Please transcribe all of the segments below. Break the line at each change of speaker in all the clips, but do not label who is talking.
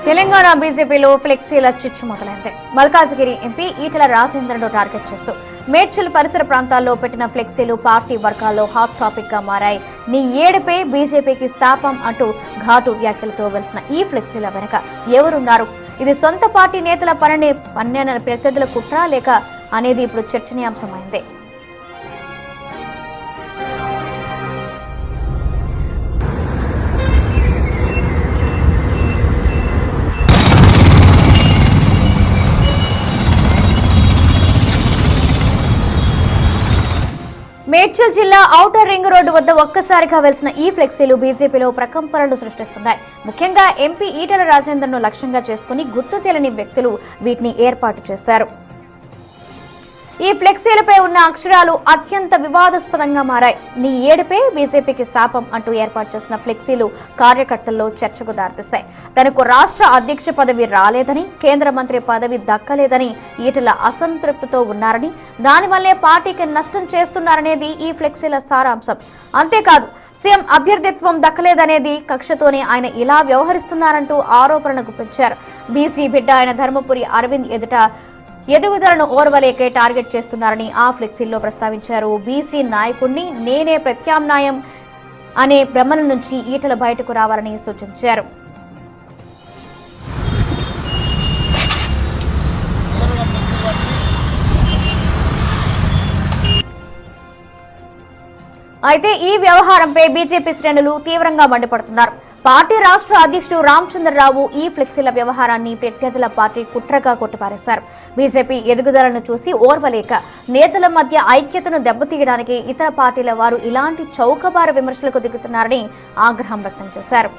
తెలంగాణ బీజేపీలో ఫ్లెక్సీల చిచ్చు మొదలైంది. మల్కాజ్గిరి ఎంపీ ఈటెల రాజేందర్ను టార్గెట్ చేస్తూ మేడ్చల్ పరిసర ప్రాంతాల్లో పెట్టిన ఫ్లెక్సీలు పార్టీ వర్గాల్లో హాట్ టాపిక్ గా మారాయి. నీ ఏడుపై బీజేపీకి శాపం అంటూ ఘాటు వ్యాఖ్యలతో వెలిసిన ఈ ఫ్లెక్సీల వెనక ఎవరున్నారు? ఇది సొంత పార్టీ నేతల పన్నెన ప్రత్యర్థుల కుట్ర లేక అనేది ఇప్పుడు చర్చనీయాంశమైంది. మేడ్చల్ జిల్లా ఔటర్ రింగ్ రోడ్డు వద్ద ఒక్కసారిగా వెలిసిన ఈ ఫ్లెక్సీలు బీజేపీలో ప్రకంపనలు సృష్టిస్తున్నాయి. ముఖ్యంగా ఎంపీ ఈటెల రాజేందర్ను లక్ష్యంగా చేసుకుని గుర్తు తెలియని వ్యక్తులు వీటిని ఏర్పాటు చేశారు. ఈ ఫ్లెక్సీలపై ఉన్న అక్షరాలు అత్యంత వివాదాస్పదంగా మారాయి. నీ ఏడుపై బీజేపీకి శాపం అంటూ ఏర్పాటు చేసిన ఫ్లెక్సీలు కార్యకర్తల్లో చర్చకు దారితీస్తాయి. తనకు రాష్ట్ర అధ్యక్ష పదవి రాలేదని, కేంద్ర మంత్రి పదవి దక్కలేదని ఈటెల అసంతృప్తితో ఉన్నారని, దానివల్లే పార్టీకి నష్టం చేస్తున్నారనేది ఈ ఫ్లెక్సీల సారాంశం. అంతేకాదు, సీఎం అభ్యర్థిత్వం దక్కలేదనేది కక్షతోనే ఆయన ఇలా వ్యవహరిస్తున్నారంటూ ఆరోపణలు గుప్పించారు. బీసీ బిడ్డ ఆయన ధర్మపురి అరవింద్ ఎదుగుదలను ఓర్వలేకే టార్గెట్ చేస్తున్నారని ఆ ఫ్లెక్సీల్లో ప్రస్తావించారు. బీసీ నాయకుడిని నేనే ప్రత్యామ్నాయం అనే భ్రమల నుంచి ఈటెల బయటకు రావాలని సూచించారు. అయితే ఈ వ్యవహారంపై బీజేపీ శ్రేణులు తీవ్రంగా మండిపడుతున్నారు. పార్టీ రాష్ట్ర అధ్యక్షుడు రామచంద్రరావు ఈ ఫ్లెక్సీల వ్యవహారాన్ని ప్రత్యర్థుల పార్టీ కుట్రగా కొట్టిపారేశారు. బీజేపీ ఎదుగుదలను చూసి ఓర్వలేక నేతల మధ్య ఐక్యతను దెబ్బతీయడానికి ఇతర పార్టీల వారు ఇలాంటి చౌకబారు విమర్శలకు దిగుతున్నారని ఆగ్రహం వ్యక్తం చేశారు.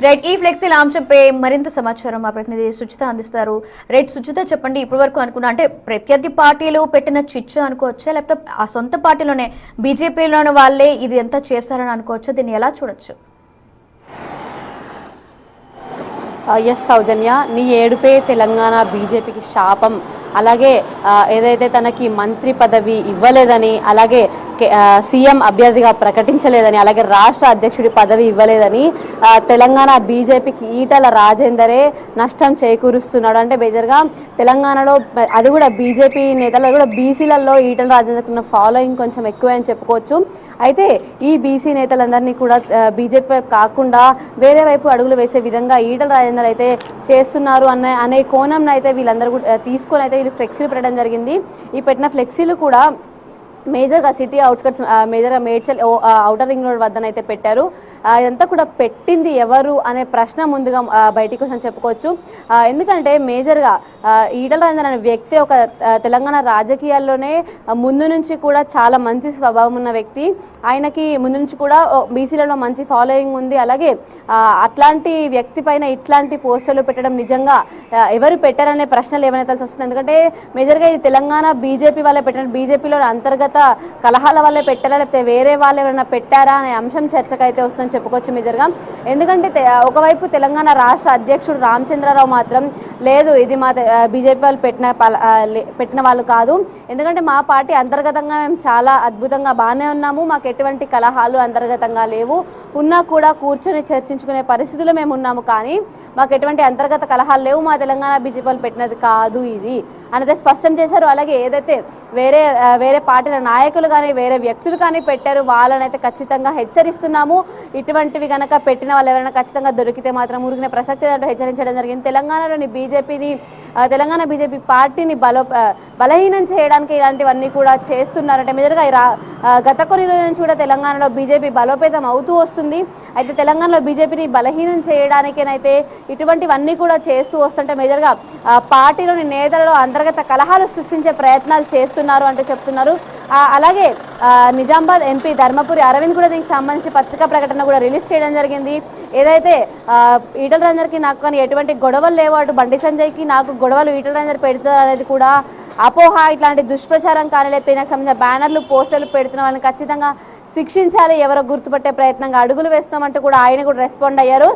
రైట్, ఈ ఫ్లెక్సీల అంశంపై మరింత సమాచారం మా ప్రతినిధి సుచిత అందిస్తారు. రైట్ సుచిత, చెప్పండి, ఇప్పటి వరకు అనుకున్నా అంటే ప్రత్యర్థి పార్టీలు పెట్టిన చిచ్చు అనుకోవచ్చా, లేకపోతే ఆ సొంత పార్టీలోనే బీజేపీలోని వాళ్ళే ఇది ఎంత చేశారని అనుకోవచ్చా? దీన్ని ఎలా చూడొచ్చు?
ఎస్ సౌజన్య, నీ ఏడుపే తెలంగాణ బీజేపీకి శాపం. అలాగే ఏదైతే తనకి మంత్రి పదవి ఇవ్వలేదని, అలాగే సీఎం అభ్యర్థిగా ప్రకటించలేదని, అలాగే రాష్ట్ర అధ్యక్షుడి పదవి ఇవ్వలేదని తెలంగాణ బీజేపీకి ఈటెల రాజేందరే నష్టం చేకూరుస్తున్నాడు. అంటే మేజర్గా తెలంగాణలో అది కూడా బీజేపీ నేతలు కూడా బీసీలలో ఈటెల రాజేందర్కి ఉన్న ఫాలోయింగ్ కొంచెం ఎక్కువే అని చెప్పుకోవచ్చు. అయితే ఈ బీసీ నేతలందరినీ కూడా బీజేపీ వైపు కాకుండా వేరే వైపు అడుగులు వేసే విధంగా ఈటెల రాజేందర్ అయితే చేస్తున్నారు అనే కోణంలో అయితే వీళ్ళందరూ కూడా తీసుకొని అయితే వీళ్ళు ఫ్లెక్సీలు పెట్టడం జరిగింది. ఈ పెట్టిన ఫ్లెక్సీలు కూడా మేజర్గా సిటీ అవుట్స్కట్స్ మేజర్గా మేడ్చల్ ఔటర్ రింగ్ రోడ్ వద్దనైతే పెట్టారు. ఇదంతా కూడా పెట్టింది ఎవరు అనే ప్రశ్న ముందుగా బయటికి వచ్చని చెప్పుకోవచ్చు. ఎందుకంటే మేజర్గా ఈటెల రాజేందర్ అనే వ్యక్తి ఒక తెలంగాణ రాజకీయాల్లోనే ముందు నుంచి కూడా చాలా మంచి స్వభావం ఉన్న వ్యక్తి. ఆయనకి ముందు నుంచి కూడా బీసీలలో మంచి ఫాలోయింగ్ ఉంది. అలాగే అట్లాంటి వ్యక్తి పైన ఇట్లాంటి పోస్టర్లు పెట్టడం నిజంగా ఎవరు పెట్టారనే ప్రశ్నలు ఏమైనా వస్తుంది. ఎందుకంటే మేజర్గా ఇది తెలంగాణ బీజేపీ వాళ్ళే పెట్టారు. బీజేపీలో అంతర్గత కలహాల వల్లే పెట్టారా, లేకపోతే వేరే వాళ్ళు ఎవరైనా పెట్టారా అనే అంశం చర్చకైతే వస్తుందని చెప్పుకోవచ్చు మేజర్గా. ఎందుకంటే ఒకవైపు తెలంగాణ రాష్ట్ర అధ్యక్షుడు రామచంద్రరావు మాత్రం లేదు, ఇది మా బీజేపీ వాళ్ళు పెట్టిన వాళ్ళు కాదు, ఎందుకంటే మా పార్టీ అంతర్గతంగా మేము చాలా అద్భుతంగా బాగానే ఉన్నాము, మాకు ఎటువంటి కలహాలు అంతర్గతంగా లేవు, ఉన్నా కూడా కూర్చొని చర్చించుకునే పరిస్థితుల్లో మేము ఉన్నాము, కానీ మాకు ఎటువంటి అంతర్గత కలహాలు లేవు, మా తెలంగాణ బీజేపీ వాళ్ళు పెట్టినది కాదు ఇది అనేది స్పష్టం చేశారు. అలాగే ఏదైతే వేరే పార్టీల నాయకులు కానీ వేరే వ్యక్తులు కానీ పెట్టారు వాళ్ళనైతే ఖచ్చితంగా హెచ్చరిస్తున్నాము. ఇటువంటివి కనుక పెట్టిన వాళ్ళు ఎవరైనా ఖచ్చితంగా దొరికితే మాత్రం ఊరికిన ప్రసక్తి అంటూ హెచ్చరించడం జరిగింది. తెలంగాణలోని తెలంగాణ బీజేపీ పార్టీని బలహీనం చేయడానికి ఇలాంటివన్నీ కూడా చేస్తున్నారంటే మెజర్గా గత కొన్ని రోజుల నుంచి కూడా తెలంగాణలో బీజేపీ బలోపేతం అవుతూ వస్తుంది. అయితే తెలంగాణలో బీజేపీని బలహీనం చేయడానికేనైతే ఇటువంటివన్నీ కూడా చేస్తూ వస్తుంటే మేజర్గా పార్టీలోని నేతలలో అంతర్గత కలహాలు సృష్టించే ప్రయత్నాలు చేస్తున్నారు అంటే చెప్తున్నారు. అలాగే నిజామాబాద్ ఎంపీ ధర్మపురి అరవింద్ కూడా దీనికి సంబంధించి పత్రికా ప్రకటన కూడా రిలీజ్ చేయడం జరిగింది. ఏదైతే ఈటెల రాజేందర్కి నాకు కానీ ఎటువంటి గొడవలు లేవు, అటు బండి సంజయ్కి నాకు గొడవలు ఈటెల రాజేందర్ పెడుతున్నారు అనేది కూడా అపోహ, ఇట్లాంటి దుష్ప్రచారం కానీ లేకపోతే నాకు సంబంధించిన బ్యానర్లు పోస్టర్లు పెడుతున్న వాళ్ళని ఖచ్చితంగా శిక్షించాలి, ఎవరో గుర్తుపట్టే ప్రయత్నంగా అడుగులు వేస్తామంటూ కూడా ఆయన కూడా రెస్పాండ్ అయ్యారు.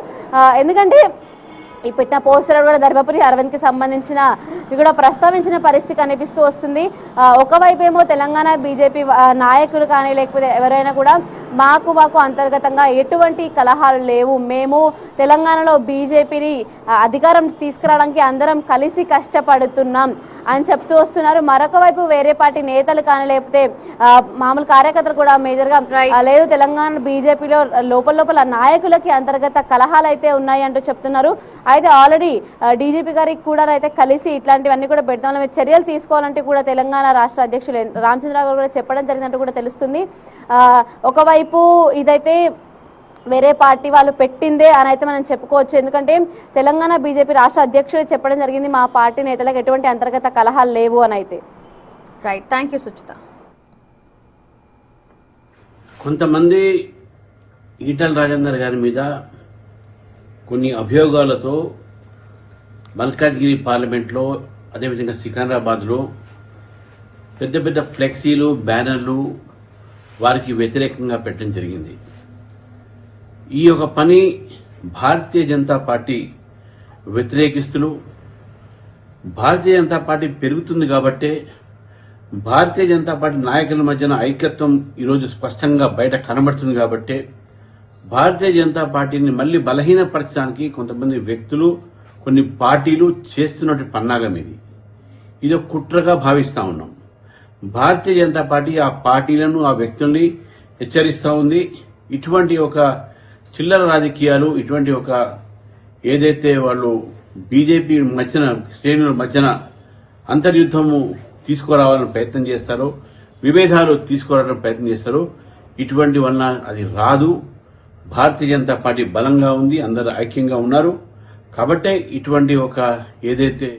ఎందుకంటే ఈ పెట్టిన పోస్టర్ కూడా ధర్మపురి అరవింద్ కి సంబంధించిన కూడా ప్రస్తావించిన పరిస్థితి కనిపిస్తూ వస్తుంది. ఒకవైపు ఏమో తెలంగాణ బీజేపీ నాయకులు కానీ లేకపోతే ఎవరైనా కూడా మాకు అంతర్గతంగా ఎటువంటి కలహాలు లేవు, మేము తెలంగాణలో బీజేపీని అధికారం తీసుకురావడానికి అందరం కలిసి కష్టపడుతున్నాం అని చెప్తూ వస్తున్నారు. మరొక వైపు వేరే పార్టీ నేతలు కానీ లేకపోతే మామూలు కార్యకర్తలు కూడా మేజర్గా లేదు తెలంగాణ బీజేపీలో లోపల నాయకులకి అంతర్గత కలహాలు అయితే ఉన్నాయి అంటూ చెప్తున్నారు. అయితే ఆల్రెడీ డీజీపీ గారికి కూడా అయితే కలిసి ఇట్లాంటివన్నీ కూడా పెడతాం, చర్యలు తీసుకోవాలంటే కూడా తెలంగాణ రాష్ట్ర అధ్యక్షులు రామచంద్రరావు గారు కూడా చెప్పడం జరిగినట్టు కూడా తెలుస్తుంది. ఒకవైపు ఇదైతే వేరే పార్టీ వాళ్ళు పెట్టిందే అని అయితే మనం చెప్పుకోవచ్చు. ఎందుకంటే తెలంగాణ బీజేపీ రాష్ట్ర అధ్యక్షుడు చెప్పడం జరిగింది మా పార్టీ నేతలకు ఎటువంటి అంతర్గత కలహాలు లేవు అని అయితే.
Right, thank you Suchitha.
కొంతమంది ఈటల రాజేందర్ గారి మీద కొన్ని అభియోగాలతో మల్కాజ్గిరి పార్లమెంట్లో అదేవిధంగా సికింద్రాబాద్లో పెద్ద పెద్ద ఫ్లెక్సీలు బ్యానర్లు వారికి వ్యతిరేకంగా పెట్టడం జరిగింది. ఈ యొక్క పని భారతీయ జనతా పార్టీ వ్యతిరేకిస్తులు భారతీయ జనతా పార్టీ పెరుగుతుంది కాబట్టే భారతీయ జనతా పార్టీ నాయకుల మధ్యన ఐక్యత్వం ఈరోజు స్పష్టంగా బయట కనబడుతుంది కాబట్టే భారతీయ జనతా పార్టీని మళ్లీ బలహీనపరచడానికి కొంతమంది వ్యక్తులు కొన్ని పార్టీలు చేస్తున్నటువంటి పన్నాగం ఇది ఒక కుట్రగా భావిస్తా ఉన్నాం. భారతీయ జనతా పార్టీ ఆ పార్టీలను ఆ వ్యక్తుల్ని హెచ్చరిస్తూ ఉంది. ఇటువంటి ఒక చిల్లర రాజకీయాలు, ఇటువంటి ఒక ఏదైతే వాళ్ళు బీజేపీ మధ్యన శ్రేణుల మధ్యన అంతర్యుద్ధము తీసుకురావాలని ప్రయత్నం చేస్తారో, విభేదాలు తీసుకురావాలని ప్రయత్నం చేస్తారో, ఇటువంటి వలన అది రాదు. భారతీయ జనతా పార్టీ బలంగా ఉంది, అందరూ ఐక్యంగా ఉన్నారు. కాబట్టే ఇటువంటి ఒక ఏదైతే